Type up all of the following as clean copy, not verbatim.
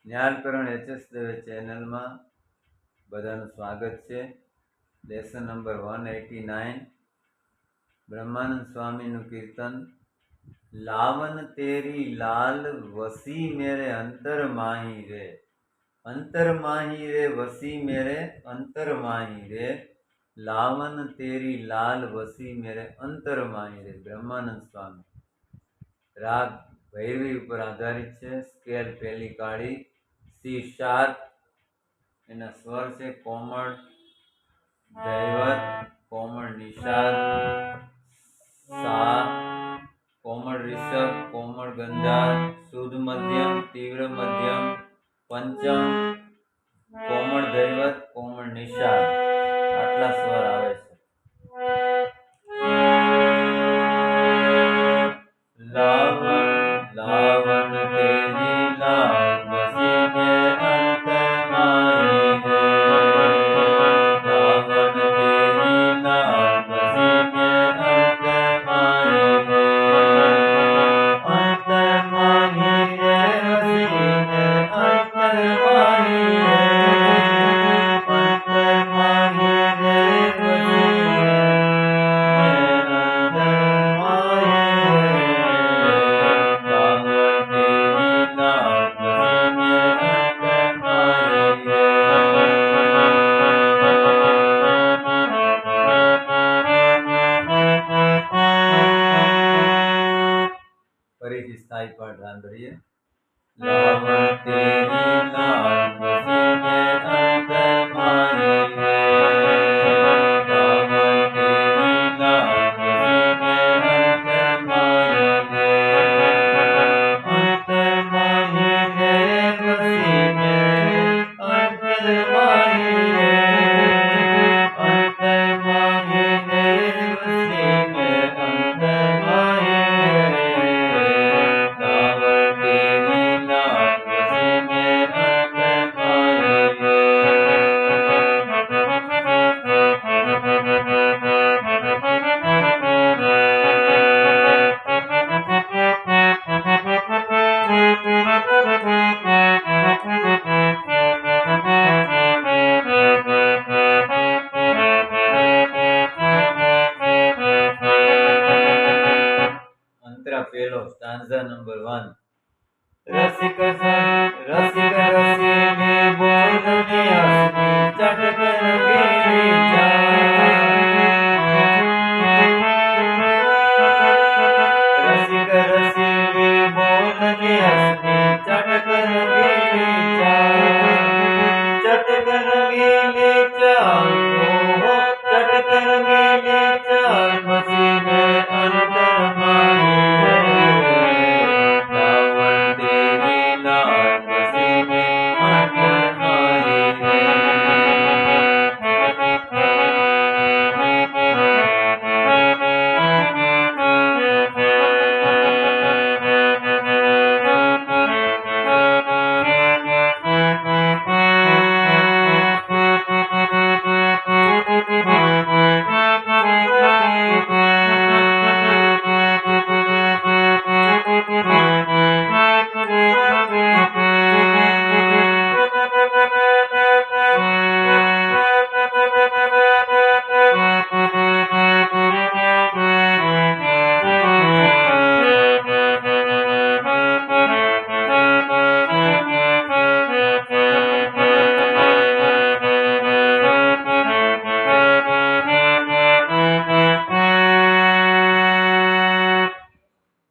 જ્ઞાનકરણ HS Dave ચેનલમાં બધાનું સ્વાગત છે. લેસન નંબર 189 બ્રહ્માનંદ સ્વામીનું કીર્તન. લાવન તેરી લાલ વસી મેરે અંતર માહી રે, અંતર માહી રે વસી મેરે અંતર માહી રે, લાવન તેરી લાલ વસી મેરે અંતર માહી રે. બ્રહ્માનંદ સ્વામી. રાગ ભૈરવી ઉપર આધારિત છે. સ્કેલ પહેલી કાળી સી શાર્પ. એના સ્વર છે કોમળ, દૈવત, કોમળ નિષાદ, સા, કોમળ રિષભ, કોમળ ગંધાર, શુદ્ધ મધ્યમ, તીવ્ર મધ્યમ, પંચમ, કોમળ દૈવત, કોમળ નિષાદ. આટલા સ્વર આવે છે. લાવન તેરી લાલ વસી મેરે અંતર માહી રે, લાવન તેરી લાલ વસી મેરે અંતર માહી રે, અંતર માહી રે વસી મેરે અંતર માહી રે, અંતર માહી રે વસી ફરીથી સ્થાયી પાઠ સાંભળીએ. લાવન તેરી લાલ વસી મેરે અંતર માહી રે, લાવન તેરી લાલ વસી મેરે અંતર માહી રે, અંતર માહી રે વસી મેરે અંતર માહી રે, અંતર માહી રે વસી મેરે અંતર માહી રે, લાવન તેરી લાલ વસી મેરે અંતર માહી રે. અંતરા પહેલો સ્ટાન્ઝા નંબર 1. રસિક રસિક રસીલી બોલને હસની ચટક રંગીલી ચાલ, રસિક રસીલી બોલને હસની ચટક રંગીલી ચાલ, ચટક રંગીલી ચાલ, ઓહો ચટક રંગીલી ચાલ વસી મેરે અંતર માહી રે, લાવન તેરી લાલ વસી મેરે અંતર માહી રે.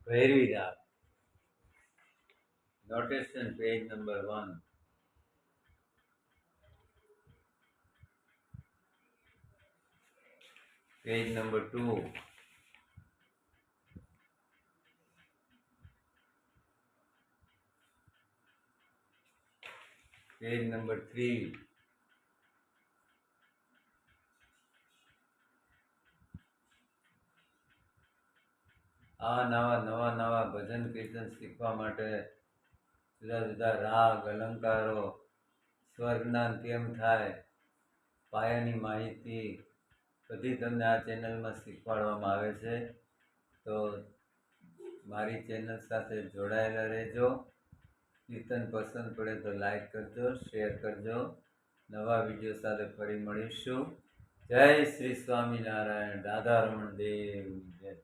ભૈરવી રાગ. Notation page number 1. Page number 2. Page number 3. આ નવા ભજન કીર્તન શીખવા માટે જુદા જુદા રાગ, અલંકારો, સ્વર જ્ઞાન કેમ થાય, પાયાની માહિતી બધી તમને આ ચેનલમાં શીખવાડવામાં આવે છે. તો મારી ચેનલ સાથે જોડાયેલા રહેજો. કીર્તન પસંદ પડે તો લાઈક કરજો, શેર કરજો. નવા વિડીયો સાથે ફરી મળીશું. જય શ્રી સ્વામિનારાયણ. રાધારમણ દેવ જય.